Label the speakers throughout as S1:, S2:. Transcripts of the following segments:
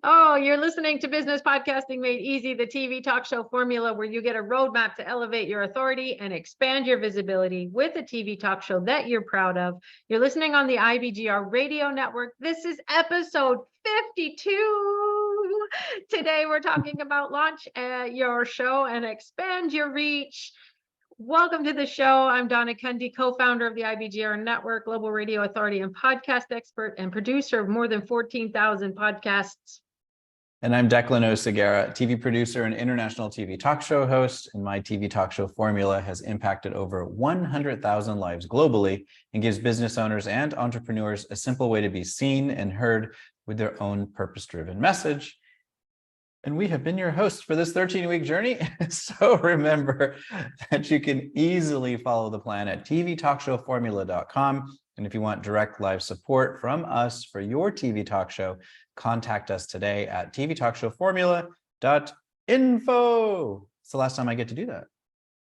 S1: Oh, you're listening to Business Podcasting Made Easy, the TV talk show formula where you get a roadmap to elevate your authority and expand your visibility with a TV talk show that you're proud of. You're listening on the IBGR radio network. This is episode 52. Today, we're talking about launch your show and expand your reach. Welcome to the show. I'm Donna, Kunde, co-founder of the IBGR Network, global radio authority and podcast expert and producer of more than 14,000 podcasts.
S2: And I'm Declan Oceguera, TV producer and international TV talk show host. And my TV talk show formula has impacted over 100,000 lives globally and gives business owners and entrepreneurs a simple way to be seen and heard with their own purpose-driven message. And we have been your hosts for this 13-week journey. So remember that you can easily follow the plan at tvtalkshowformula.com. And if you want direct live support from us for your TV talk show, contact us today at tvtalkshowformula.info. It's the last time I get to do that.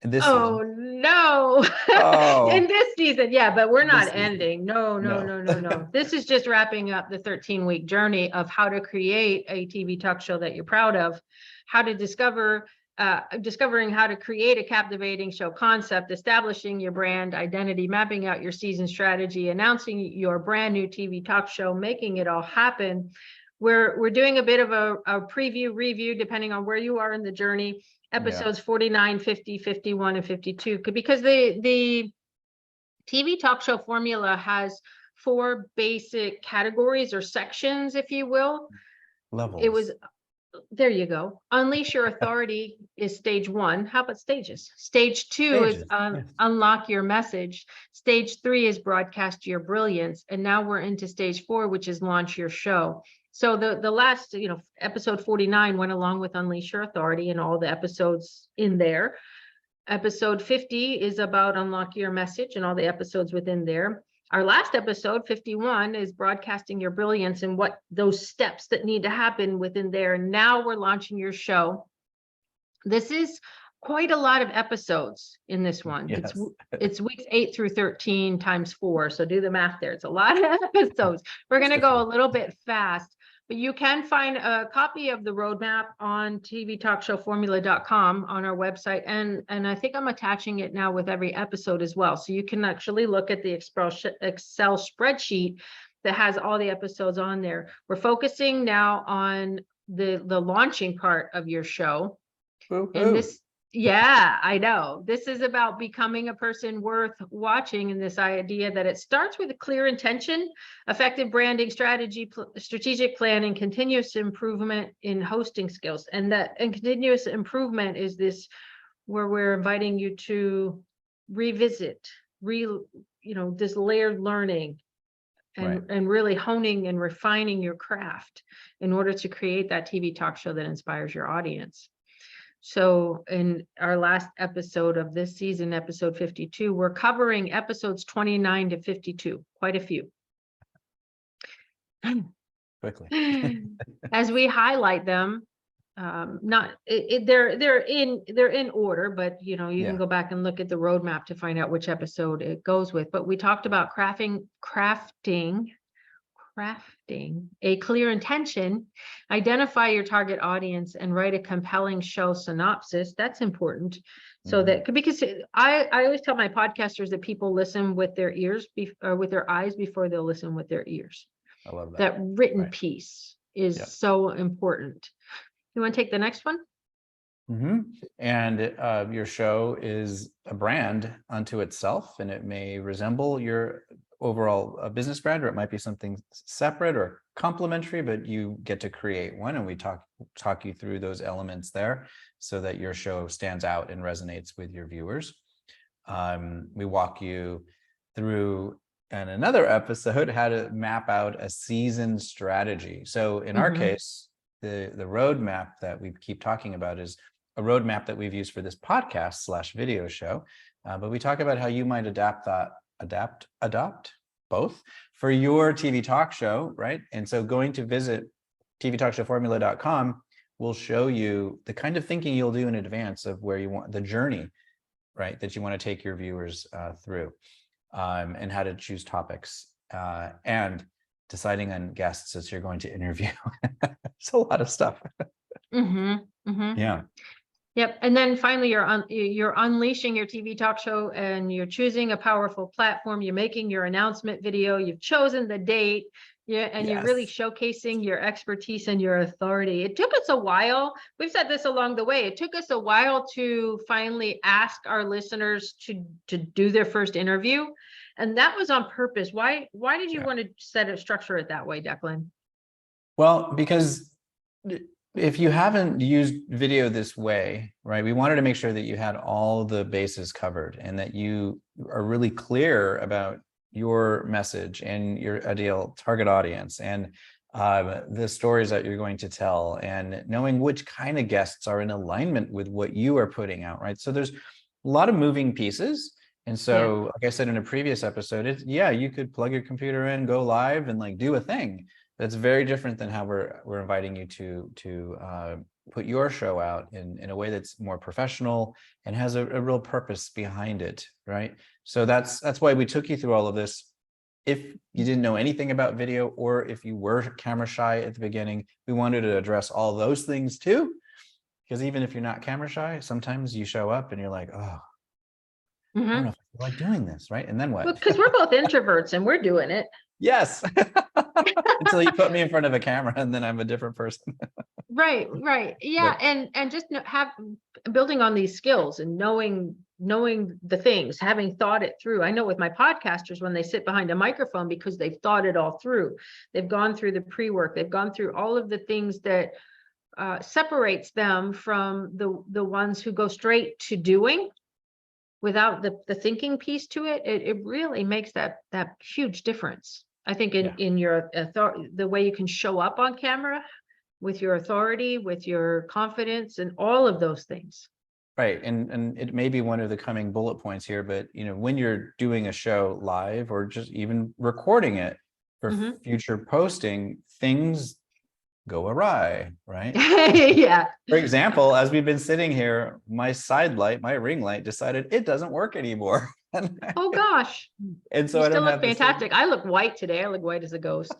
S1: No. Oh. In this season, yeah, but we're not ending. No. This is just wrapping up the 13-week journey of how to create a TV talk show that you're proud of, how to discovering how to create a captivating show concept, establishing your brand identity, mapping out your season strategy, announcing your brand new TV talk show, making it all happen. We're doing a bit of a preview review, depending on where you are in the journey. Episodes 49, 50, 51, and 52, because the TV talk show formula has 4 basic categories or sections, if you will.
S2: Levels.
S1: There you go. Unleash your authority is stage 1. How about stages? Stage 2 is unlock your message. Stage 3 is broadcast your brilliance. And now we're into stage 4, which is launch your show. So the last, episode 49 went along with Unleash Your Authority and all the episodes in there. Episode 50 is about unlock your message and all the episodes within there. Our last episode, 51, is broadcasting your brilliance and what those steps that need to happen within there. Now we're launching your show. This is quite a lot of episodes in this one. Yes. It's weeks 8 through 13 times 4. So do the math there. It's a lot of episodes. We're going to go a little bit fast. But you can find a copy of the roadmap on tvtalkshowformula.com on our website. And I think I'm attaching it now with every episode as well. So you can actually look at the Excel spreadsheet that has all the episodes on there. We're focusing now on the launching part of your show. And this, yeah, I know. This is about becoming a person worth watching, and this idea that it starts with a clear intention, effective branding strategy, strategic planning, continuous improvement in hosting skills. And continuous improvement is this where we're inviting you to revisit, this layered learning and really honing and refining your craft in order to create that TV talk show that inspires your audience. So in our last episode of this season, episode 52, we're covering episodes 29 to 52, quite a few.
S2: Quickly.
S1: As we highlight them, they're in order, but you can go back and look at the roadmap to find out which episode it goes with. But we talked about crafting a clear intention, identify your target audience, and write a compelling show synopsis. That's important. So that, because I always tell my podcasters that people listen with their ears or with their eyes before they'll listen with their ears.
S2: I love that.
S1: That written piece is so important. You want to take the next one?
S2: And your show is a brand unto itself, and it may resemble your overall business brand, or it might be something separate or complementary, but you get to create one, and we talk you through those elements there so that your show stands out and resonates with your viewers. We walk you through in another episode how to map out a season strategy. So in our case, the roadmap that we keep talking about is a roadmap that we've used for this podcast / video show, but we talk about how you might adopt both for your TV talk show, right? And so going to visit tvtalkshowformula.com will show you the kind of thinking you'll do in advance of where you want the journey, right, that you want to take your viewers through, and how to choose topics. And deciding on guests that you're going to interview. It's a lot of stuff. Yeah.
S1: Yep. And then finally, you're unleashing your TV talk show, and you're choosing a powerful platform. You're making your announcement video. You've chosen the date. Yeah, and you're really showcasing your expertise and your authority. It took us a while. We've said this along the way. It took us a while to finally ask our listeners to do their first interview. And that was on purpose. Why did you want to structure it that way, Declan?
S2: Well, because if you haven't used video this way, right, we wanted to make sure that you had all the bases covered and that you are really clear about your message and your ideal target audience and the stories that you're going to tell, and knowing which kind of guests are in alignment with what you are putting out, right? So there's a lot of moving pieces. And so, like I said in a previous episode, you could plug your computer in, go live, and like do a thing. That's very different than how we're inviting you to put your show out in a way that's more professional and has a real purpose behind it, right? So that's why we took you through all of this. If you didn't know anything about video, or if you were camera shy at the beginning, we wanted to address all those things too. Because even if you're not camera shy, sometimes you show up and you're like, oh, I don't know if I feel like doing this, right? And then what?
S1: Well, because we're both introverts and we're doing it.
S2: Yes. Until you put me in front of a camera, and then I'm a different person.
S1: Right. Yeah. And just building on these skills and knowing the things, having thought it through. I know with my podcasters, when they sit behind a microphone, because they've thought it all through, they've gone through the pre-work, they've gone through all of the things that separates them from the ones who go straight to doing without the thinking piece to it. It really makes that huge difference. I think in your authority, the way you can show up on camera with your authority, with your confidence, and all of those things.
S2: Right. And it may be one of the coming bullet points here, but when you're doing a show live or just even recording it for future posting, things go awry, right?
S1: Yeah.
S2: For example, as we've been sitting here, my side light, my ring light, decided it doesn't work anymore.
S1: Oh gosh.
S2: And so
S1: you
S2: I
S1: still
S2: don't
S1: look
S2: have
S1: fantastic. I look white today. I look white as a ghost.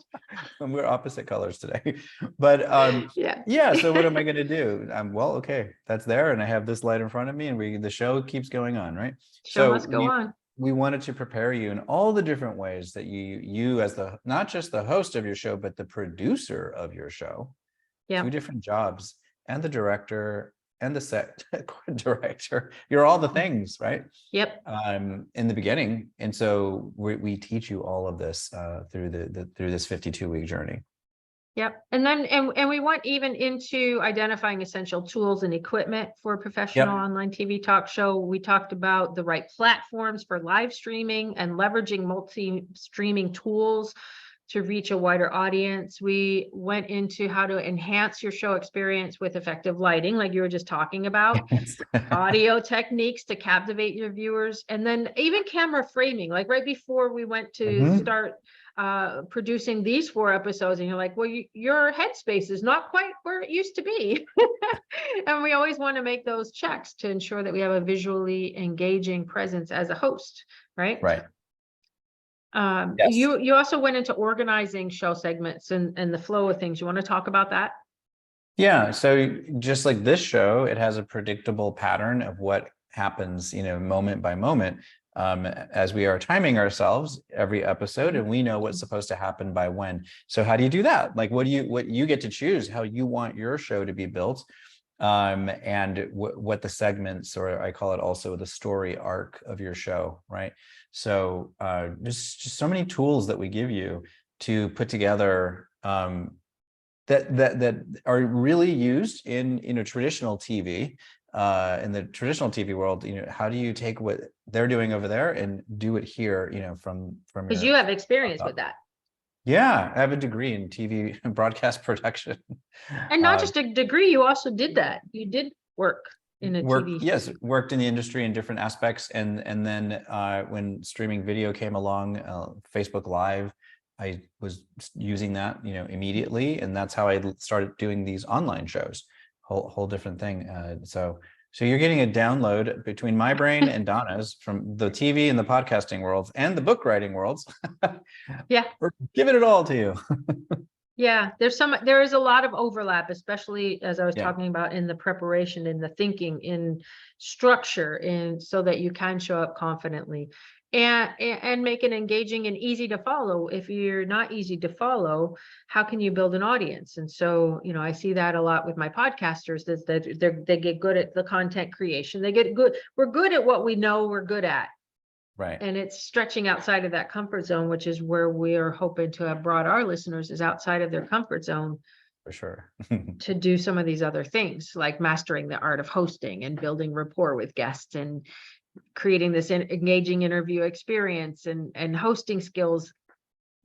S2: And we're opposite colors today. But so what am I going to do? Well, okay, that's there, and I have this light in front of me, and the show keeps going on, right?
S1: Show must go on.
S2: We wanted to prepare you in all the different ways that you as not just the host of your show, but the producer of your show. Two different jobs, and the director and the set director. You're all the things, right?
S1: Yep.
S2: In the beginning. And so we teach you all of this through this 52-week journey.
S1: Yep. And then and we went even into identifying essential tools and equipment for a professional online TV talk show. We talked about the right platforms for live streaming and leveraging multi-streaming tools to reach a wider audience. We went into how to enhance your show experience with effective lighting, like you were just talking about, audio techniques to captivate your viewers, and then even camera framing. Like right before we went to start producing these 4 episodes, and you're like, well, your headspace is not quite where it used to be. And we always want to make those checks to ensure that we have a visually engaging presence as a host, right?
S2: Right.
S1: You also went into organizing show segments and the flow of things. You want to talk about that?
S2: Yeah. So just like this show, it has a predictable pattern of what happens, moment by moment, as we are timing ourselves every episode, and we know what's supposed to happen by when. So how do you do that? Like, what you get to choose how you want your show to be built, and what the segments, or I call it also the story arc of your show, right? So there's just so many tools that we give you to put together that are really used in traditional TV. In the traditional TV world, how do you take what they're doing over there and do it here, from
S1: because you have experience with that.
S2: Yeah, I have a degree in TV and broadcast production.
S1: And not just a degree, you also did that. You did work in a TV.
S2: Yes, worked in the industry in different aspects. And then when streaming video came along, Facebook Live, I was using that, immediately. And that's how I started doing these online shows, whole different thing. So So you're getting a download between my brain and Donna's from the TV and the podcasting worlds and the book writing worlds.
S1: Yeah.
S2: We're giving it all to you.
S1: Yeah, there is a lot of overlap, especially as I was
S2: Yeah.
S1: talking about in the preparation, in the thinking, in structure, and so that you can show up confidently and make it engaging and easy to follow. If you're not easy to follow, how can you build an audience? And so, I see that a lot with my podcasters, is that they get good at the content creation. We're good at what we know we're good at.
S2: Right.
S1: And it's stretching outside of that comfort zone, which is where we're hoping to have brought our listeners, is outside of their comfort zone
S2: For sure.
S1: to do some of these other things, like mastering the art of hosting and building rapport with guests and creating this engaging interview experience and hosting skills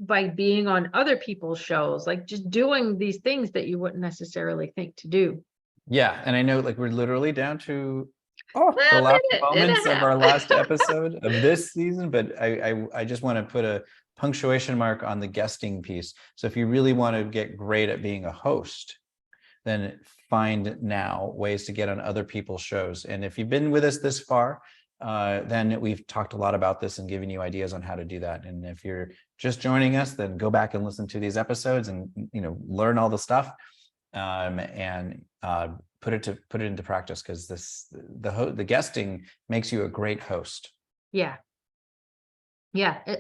S1: by being on other people's shows, like just doing these things that you wouldn't necessarily think to do.
S2: Yeah. And I know, like, we're literally down to the last moments of our last episode of this season, but I just want to put a punctuation mark on the guesting piece. So if you really want to get great at being a host, then find now ways to get on other people's shows. And if you've been with us this far, then we've talked a lot about this and given you ideas on how to do that. And if you're just joining us, then go back and listen to these episodes and learn all the stuff, and put it into practice, because the guesting makes you a great host.
S1: Yeah,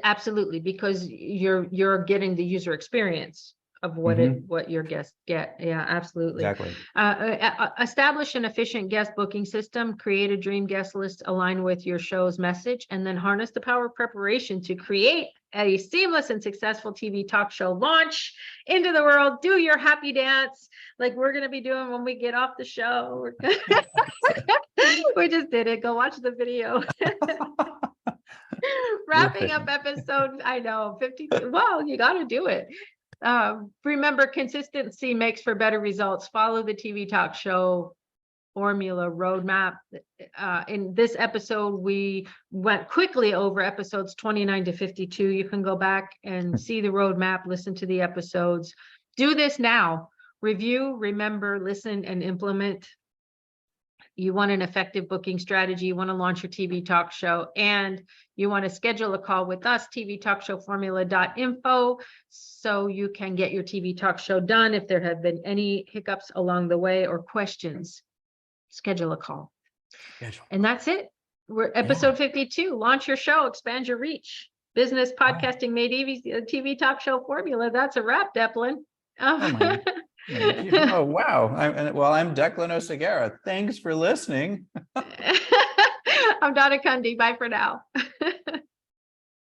S1: absolutely, because you're getting the user experience of what your guests get. Yeah, absolutely.
S2: Exactly.
S1: Establish an efficient guest booking system, create a dream guest list aligned with your show's message, and then harness the power of preparation to create a seamless and successful TV talk show launch into the world. Do your happy dance like we're going to be doing when we get off the show. We just did it. Go watch the video. Wrapping up episode, I know, 52. Well, you got to do it. Remember, consistency makes for better results. Follow the TV talk show formula roadmap. In this episode, we went quickly over episodes 29 to 52. You can go back and see the roadmap, listen to the episodes. Do this now. Review, remember, listen, and implement. You want an effective booking strategy, you want to launch your TV talk show, and you want to schedule a call with us, tvtalkshowformula.info, so you can get your TV talk show done. If there have been any hiccups along the way or questions, schedule a call. And that's it. We're episode 52. Launch your show, expand your reach. Business podcasting made easy, TV talk show formula. That's a wrap, Declan.
S2: Oh, wow. I'm Declan Oceguera. Thanks for listening.
S1: I'm Donna Kunde. Bye for now.